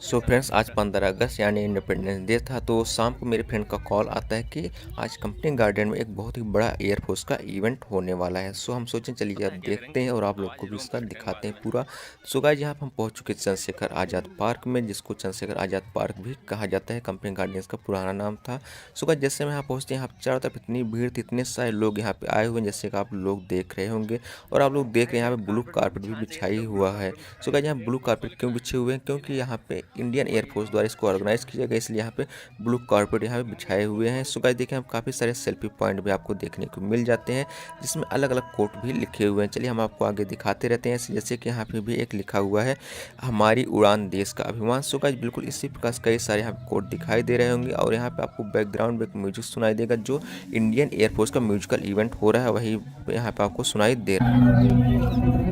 So friends, आज 15 अगस्त यानी independence day था। तो शाम को मेरे फ्रेंड का कॉल आता है कि आज कंपनी गार्डन में एक बहुत ही बड़ा एयरफोर्स का इवेंट होने वाला है। सो हम सोचें चलिए अब देखते हैं और आप लोग को भी इसका दिखाते हैं पूरा। सो गाइस, यहाँ पर हम पहुँच चुके चंद्रशेखर आज़ाद पार्क में, जिसको चंद्रशेखर आज़ाद पार्क भी कहा जाता है। कंपनी गार्डन का पुराना नाम था। सो गाइस, जैसे हम यहाँ पहुँचते हैं, यहाँ पर चारों तरफ इतनी भीड़ थी, इतने सारे लोग यहाँ पे आए हुए हैं, जैसे कि आप लोग देख रहे होंगे। और आप लोग देख रहे हैं यहाँ पे ब्लू कारपेट भी बिछाई हुआ है। सो गाइस, यहाँ ब्लू कारपेट क्यों बिछे हुए हैं? क्योंकि यहाँ पे इंडियन एयरफोर्स द्वारा इसको ऑर्गेनाइज किया गया, इसलिए यहाँ पे ब्लू कारपेट यहाँ पे बिछाए हुए हैं। सो गाइस, देखें हम काफ़ी सारे सेल्फी पॉइंट भी आपको देखने को मिल जाते हैं, जिसमें अलग अलग कोट भी लिखे हुए हैं। चलिए हम आपको आगे दिखाते रहते हैं। जैसे कि यहाँ पे भी एक लिखा हुआ है, हमारी उड़ान देश का अभिमान। सो गाइस, बिल्कुल इसी प्रकार से कई सारे यहाँ पे कोट दिखाई दे रहे होंगे। और यहाँ पे आपको बैकग्राउंड में एक म्यूजिक सुनाई देगा, जो इंडियन एयरफोर्स का म्यूजिकल इवेंट हो रहा है वही यहाँ पे आपको सुनाई दे रहा है।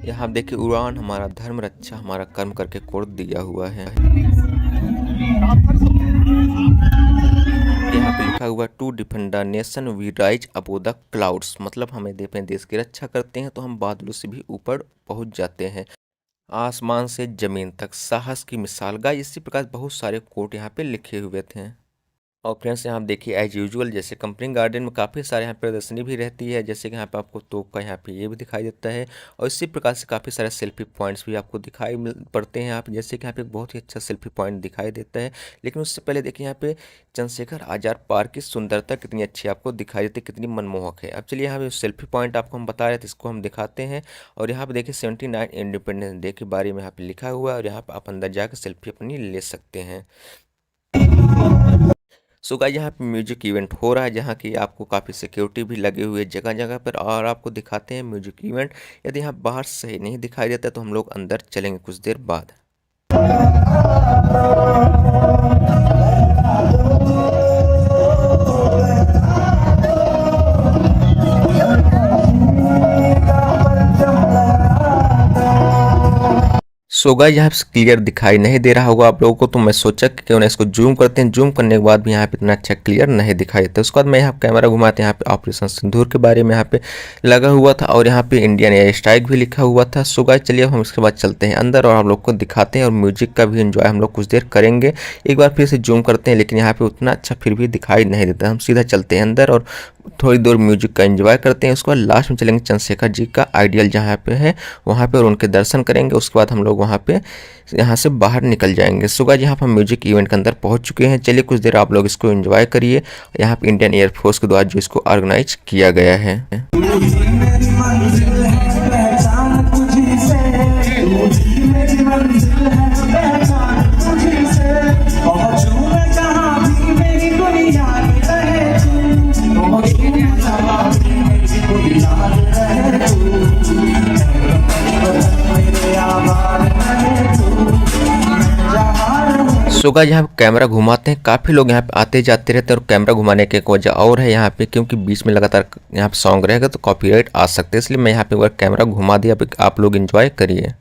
यहाँ आप देखिए, उड़ान हमारा धर्म, रक्षा हमारा कर्म करके कोड दिया हुआ है। यहाँ पे लिखा हुआ, to defend the nation we rise above the clouds. मतलब हमें अपने देश की रक्षा करते हैं तो हम बादलों से भी ऊपर पहुंच जाते हैं, आसमान से जमीन तक साहस की मिसाल। गाइस, इसी प्रकार बहुत सारे कोट यहाँ पे लिखे हुए थे। और फ्रेंड्स, यहाँ आप देखिए एज यूजुअल, जैसे कंपनी गार्डन में काफ़ी सारे यहाँ प्रदर्शनी भी रहती है, जैसे कि यहाँ पे आपको तोप का यहाँ पे ये भी दिखाई देता है। और इसी प्रकार से काफ़ी सारे सेल्फी पॉइंट्स भी आपको दिखाई पड़ते हैं यहाँ पे। जैसे कि यहाँ पे एक बहुत ही अच्छा सेल्फी पॉइंट दिखाई देता है। लेकिन उससे पहले देखिए यहाँ पे चंद्रशेखर आज़ाद पार्क की सुंदरता कितनी अच्छी आपको दिखाई देती है, कितनी मनमोहक है। अब चलिए यहाँ पे सेल्फी पॉइंट आपको हम बता रहे थे, इसको हम दिखाते हैं। और यहाँ पे देखिए 79 इंडिपेंडेंस डे के बारे में यहाँ पे लिखा हुआ है, और यहाँ पर आप अंदर जाकर सेल्फी अपनी ले सकते हैं। सो गाइस, यहाँ पे म्यूजिक इवेंट हो रहा है, जहाँ की आपको काफ़ी सिक्योरिटी भी लगे हुए जगह जगह पर। और आपको दिखाते हैं म्यूजिक इवेंट। यदि यहाँ बाहर सही नहीं दिखाई देता तो हम लोग अंदर चलेंगे कुछ देर बाद। सो गाइस, यहाँ पे क्लियर दिखाई नहीं दे रहा होगा आप लोगों को, तो मैं सोचा कि क्यों ना इसको जूम करते हैं। जूम करने के बाद भी यहाँ पे इतना अच्छा क्लियर नहीं दिखाई देता। उसके बाद मैं यहाँ कैमरा घुमाते, यहाँ पे ऑपरेशन सिंदूर के बारे में यहाँ पे लगा हुआ था, और यहाँ पे इंडियन एयर स्ट्राइक भी लिखा हुआ था। सो गाइस, चलिए हम इसके बाद चलते हैं अंदर और आप लोग को दिखाते हैं, और म्यूजिक का भी इंजॉय हम लोग कुछ देर करेंगे। एक बार फिर से जूम करते हैं, लेकिन यहाँ पे उतना अच्छा फिर भी दिखाई नहीं देता। हम सीधा चलते हैं अंदर और थोड़ी देर म्यूजिक का एंजॉय करते हैं। उसके बाद लास्ट में चलेंगे चंद्रशेखर जी का आइडियल जहाँ पे है वहाँ पे, और उनके दर्शन करेंगे। उसके बाद हम लोग वहाँ पे यहाँ से बाहर निकल जाएंगे। सो गाइस, यहाँ पर म्यूजिक इवेंट के अंदर पहुँच चुके हैं। चलिए कुछ देर आप लोग इसको एंजॉय करिए, यहाँ पे इंडियन एयरफोर्स के द्वारा जो इसको ऑर्गेनाइज किया गया है। सो गाइस, यहाँ कैमरा घुमाते हैं, काफ़ी लोग यहाँ पे आते जाते रहते हैं। और कैमरा घुमाने की एक वजह और है यहाँ पे, क्योंकि बीच में लगातार यहाँ पे सॉन्ग रहेगा तो कॉपीराइट आ सकते हैं, इसलिए मैं यहाँ पे एक बार कैमरा घुमा दिया। आप लोग एंजॉय करिए।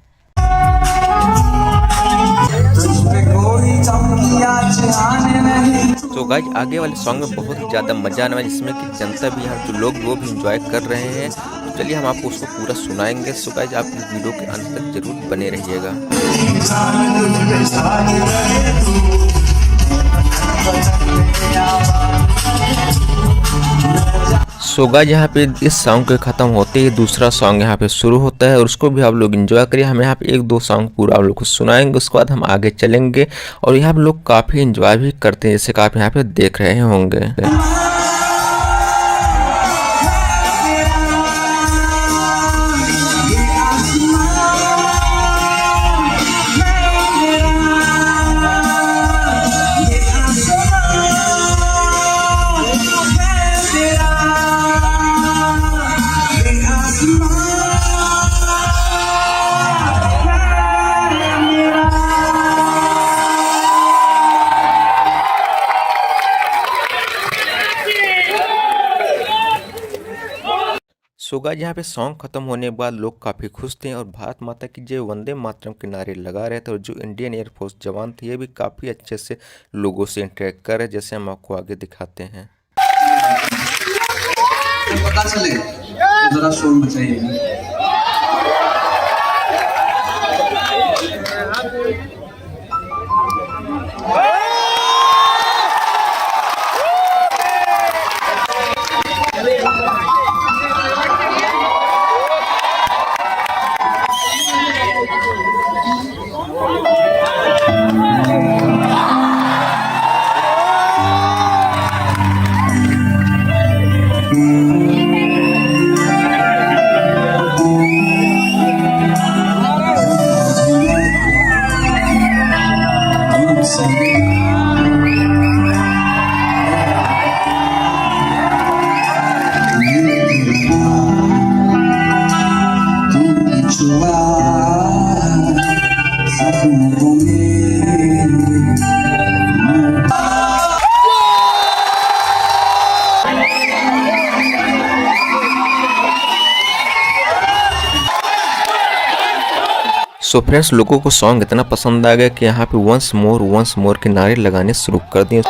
तो गाइस, आगे वाले सॉन्ग में बहुत ही ज़्यादा मजा आने वाला है, जिसमें कि जनता भी, यहाँ जो लोग वो भी एंजॉय कर रहे हैं। तो चलिए हम आपको उसको पूरा सुनाएंगे। सो गाइस, आप इस वीडियो के अंत तक जरूर बने रहिएगा। सो गाइस, यहाँ पे इस सॉन्ग के ख़त्म होते ही दूसरा सॉन्ग यहाँ पे शुरू होता है, और उसको भी आप लोग एंजॉय करिए। हम यहाँ पे एक दो सॉन्ग पूरा आप लोग को सुनाएंगे, उसके बाद हम आगे चलेंगे। और यहाँ पे लोग काफ़ी एंजॉय भी करते हैं, जैसे कि आप यहाँ पे देख रहे होंगे। सो गाइस, यहाँ पे सॉन्ग खत्म होने के बाद लोग काफ़ी खुश थे, और भारत माता की जय, वंदे मातरम के नारे लगा रहे थे। और जो इंडियन एयरफोर्स जवान थे, ये भी काफ़ी अच्छे से लोगों से इंटरेक्ट कर रहे, जैसे हम आपको आगे दिखाते हैं। पता चले तो जरा शोर मचाइए। सो फ्रेंड्स, लोगों को सॉन्ग इतना पसंद आ गया कि यहाँ पे वंस मोर के नारे लगाने शुरू कर दिए।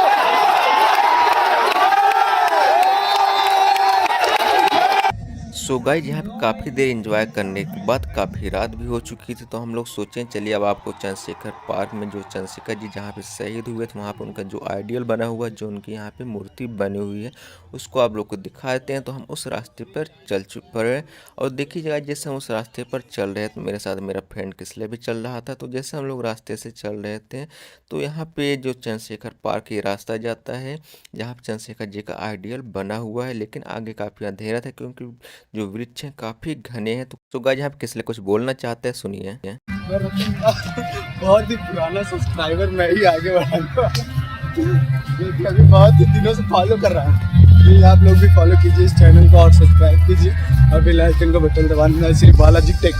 सो गाइज, यहाँ पे काफ़ी देर एंजॉय करने के बाद काफ़ी रात भी हो चुकी थी, तो हम लोग सोचें चलिए अब आपको चंद्रशेखर पार्क में, जो चंद्रशेखर जी जहाँ पे शहीद हुए थे, वहाँ पे उनका जो आइडियल बना हुआ, जो उनकी यहाँ पे मूर्ति बनी हुई है, उसको आप लोग को दिखा देते हैं। तो हम उस रास्ते पर चल पड़े और देखिए गाइज, जैसे हम उस रास्ते पर चल रहे थे, तो मेरे साथ मेरा फ्रेंड किसले भी चल रहा था। तो जैसे हम लोग रास्ते से चल रहे थे, तो यहाँ पे जो चंद्रशेखर पार्क ये रास्ता जाता है, जहाँ पे चंद्रशेखर जी का आइडियल बना हुआ है, लेकिन आगे काफ़ी अंधेरा था क्योंकि जो वृक्ष हैं काफी घने हैं। तो गाइस, यहाँ पे किस लिए कुछ बोलना चाहते हैं, सुनिए। बहुत ही पुराना सब्सक्राइबर मैं ही आगे बढ़ाऊंगा, क्योंकि अभी बहुत ही दिनों से फॉलो कर रहा हूँ। प्लीज आप लोग भी फॉलो कीजिए इस चैनल को और सब्सक्राइब कीजिए और बेल आइकन को बटन दबाना। श्री बालाजी टेक।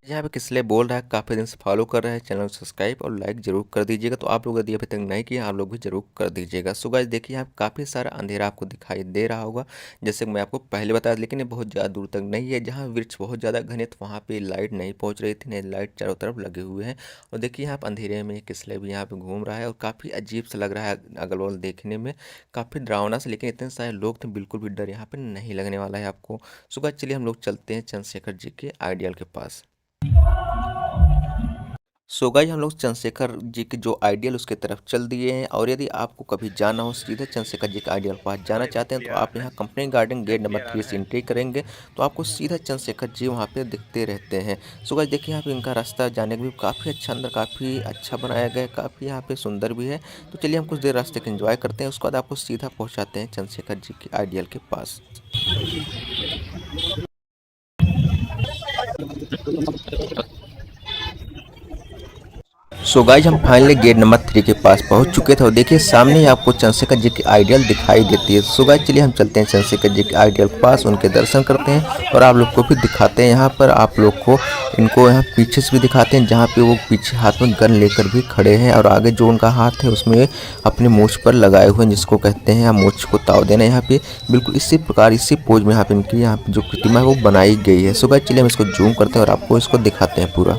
यहाँ पे किसले बोल रहा है, काफ़ी दिन से फॉलो कर रहा है, चैनल को सब्सक्राइब और लाइक जरूर कर दीजिएगा। तो आप लोग यदि अभी तक नहीं किया, आप लोग भी जरूर कर दीजिएगा। सो गाइस, देखिए यहाँ काफ़ी सारा अंधेरा आपको दिखाई दे रहा होगा, जैसे मैं आपको पहले बताया, लेकिन ये बहुत ज़्यादा दूर तक नहीं है। जहाँ वृक्ष बहुत ज़्यादा घने, तो वहाँ पे लाइट नहीं पहुँच रही थी, नहीं लाइट चारों तरफ लगे हुए हैं। और देखिए यहाँ पर अंधेरे में किसले भी यहाँ पे घूम रहा है और काफ़ी अजीब सा लग रहा है अगल बगल देखने में, काफ़ी डरावना सा, लेकिन इतने सारे लोग थे, बिल्कुल भी डर यहाँ पे नहीं लगने वाला है आपको। सो गाइस, चलिए हम लोग चलते हैं चंद्रशेखर जी के आइडियल के पास। सो गाइस, हम लोग चंद्रशेखर जी के जो आइडियल उसके तरफ चल दिए हैं। और यदि आपको कभी जाना हो सीधे चंद्रशेखर जी के आइडियल के पास जाना चाहते हैं, तो आप यहाँ कंपनी गार्डन गेट नंबर 3 से एंट्री करेंगे, तो आपको सीधा चंद्रशेखर जी वहाँ पे दिखते रहते हैं। सो गाइस, देखिए यहाँ पे इनका रास्ता जाने का भी काफ़ी अच्छा, अंदर काफ़ी अच्छा बनाया गया है, काफ़ी यहाँ पे सुंदर भी है। तो चलिए हम कुछ देर रास्ते का एंजॉय करते हैं, उसके बाद आपको सीधा पहुँचाते हैं चंद्रशेखर जी के आइडियल के पास। सो गाइज, हम फाइनली गेट नंबर 3 के पास पहुंच चुके थे और देखिए सामने ही आपको चंद्रशेखर जी की आइडियल दिखाई देती है। सो गाइज, चलिए हम चलते हैं चंद्रशेखर जी के आइडियल के पास, उनके दर्शन करते हैं और आप लोग को भी दिखाते हैं। यहाँ पर आप लोग को इनको यहाँ पीछे से भी दिखाते हैं, जहाँ पे वो पीछे हाथ में गन लेकर भी खड़े हैं और आगे जो उनका हाथ है उसमें अपने मूछ पर लगाए हुए हैं, जिसको कहते हैं मूछ को ताव देना। यहाँ पे बिल्कुल इसी प्रकार, इसी पोज में यहाँ पे इनकी यहाँ पे जो प्रतिमा है वो बनाई गई है। सो गाइज, चलिए हम इसको जूम करते हैं और आपको इसको दिखाते हैं पूरा।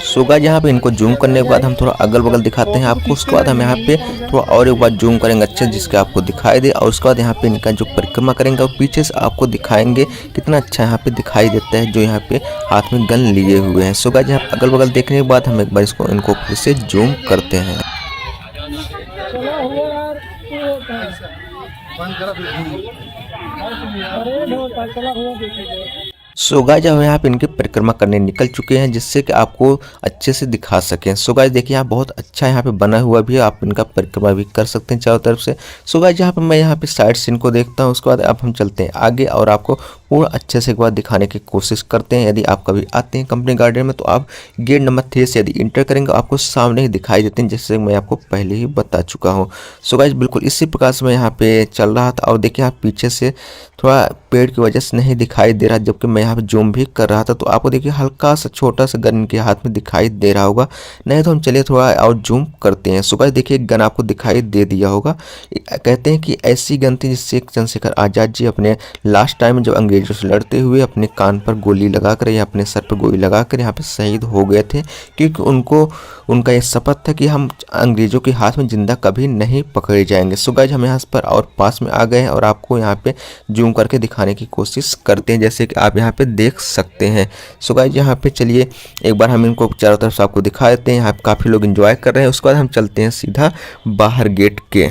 सो गाइस, यहाँ पे इनको जूम करने के बाद हम थोड़ा अगल बगल दिखाते हैं आपको। उसके बाद हम यहाँ पे थोड़ा और एक बार जूम करेंगे अच्छे, जिसके आपको दिखाई दे। और उसके बाद यहाँ पे इनका जो परिक्रमा करेंगे और पीछे से आपको दिखाएंगे कितना अच्छा यहाँ पे दिखाई देता है, जो यहाँ पे हाथ में गन लिए हुए हैं। सो गाइस, यहाँ अगल बगल देखने के बाद हम एक बार इनको फिर से जूम करते हैं। सो गाइस, हम यहाँ पे इनकी परिक्रमा करने निकल चुके हैं, जिससे कि आपको अच्छे से दिखा सकें। सो गाइस, देखिए यहाँ बहुत अच्छा यहाँ पे बना हुआ भी है, आप इनका परिक्रमा भी कर सकते हैं चारों तरफ से। सो गाइस, यहाँ पे मैं यहाँ पे साइड सीन को देखता हूँ, उसके बाद अब हम चलते हैं आगे और आपको पूरा अच्छे से एक बार दिखाने की कोशिश करते हैं। यदि आप कभी आते हैं कंपनी गार्डन में, तो आप गेट नंबर 3 से यदि इंटर करेंगे, आपको सामने ही दिखाई देते हैं, जैसे मैं आपको पहले ही बता चुका हूँ। सो गाइस, बिल्कुल इसी प्रकार से मैं यहाँ पे चल रहा था और देखिए आप पीछे से थोड़ा पेड़ की वजह से नहीं दिखाई दे रहा, जबकि मैं यहाँ पे जूम भी कर रहा था, तो आपको देखिए हल्का सा छोटा सा गन इनके हाथ में दिखाई दे रहा होगा। नहीं तो हम चलिए थोड़ा और जूम करते हैं। सो गाइस, देखिए गन आपको दिखाई दे दिया होगा। कहते हैं कि ऐसी गन थी जिससे चंद्रशेखर आज़ाद जी अपने लास्ट टाइम जब अंग्रेजों से लड़ते हुए अपने कान पर गोली लगाकर या अपने सर पर गोली लगाकर यहाँ पे शहीद हो गए थे, क्योंकि उनका ये शपथ था कि हम अंग्रेजों के हाथ में जिंदा कभी नहीं पकड़े जाएंगे। सो गाइस, हम यहाँ पर और पास में आ गए हैं और आपको यहाँ पे जूम करके दिखाने की कोशिश करते हैं, जैसे कि आप यहाँ पे देख सकते हैं। सो गाइस, यहाँ पे चलिए एक बार हम इनको चारों तरफ से आपको दिखा देते हैं। यहाँ पे काफ़ी लोग एंजॉय कर रहे हैं। उसके बाद हम चलते हैं सीधा बाहर गेट के।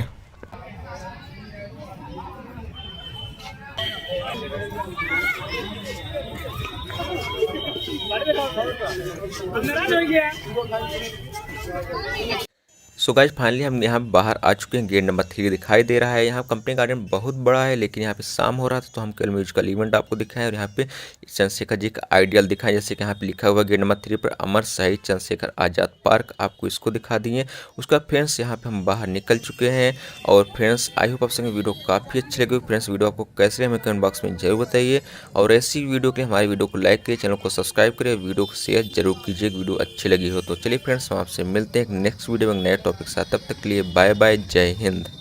सो गाइस, फाइनली हम यहाँ बाहर आ चुके हैं। गेट नंबर 3 दिखाई दे रहा है। यहाँ कंपनी गार्डन बहुत बड़ा है, लेकिन यहाँ पे शाम हो रहा था, तो हम केवल म्यूजिकल इवेंट आपको दिखाएं और यहाँ पे चंद्रशेखर जी का आइडियल दिखाएं, जैसे कि यहाँ पे लिखा हुआ गेट नंबर 3 पर अमर शहीद चंद्रशेखर आज़ाद पार्क, आपको इसको दिखा दिए। उसके बाद फ्रेंड्स यहाँ पे हम बाहर निकल चुके हैं। और फ्रेंड्स, आई होप आप सभी वीडियो काफ़ी अच्छी लगी। फ्रेंड्स, वीडियो आपको कैसे हमें कमेंट बॉक्स में जरूर बताइए और ऐसी वीडियो के लिए हमारी वीडियो को लाइक करिए, चैनल को सब्सक्राइब करिए, वीडियो को शेयर जरूर कीजिए वीडियो अच्छी लगी हो तो। चलिए फ्रेंड्स, हम आपसे मिलते हैं नेक्स्ट वीडियो में नए टॉपिक के साथ। तब तक के लिए बाय बाय, जय हिंद।